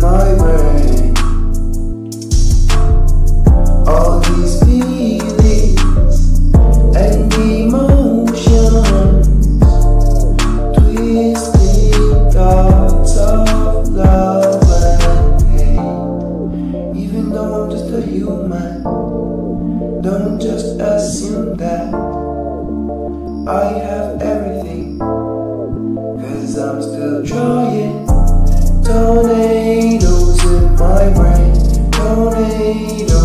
my brain. All these feelings and emotions, twisted thoughts of love and pain. Even though I'm just a human, don't just assume that I have everything, 'cause I'm still trying. Tornadoes in my brain, tornadoes.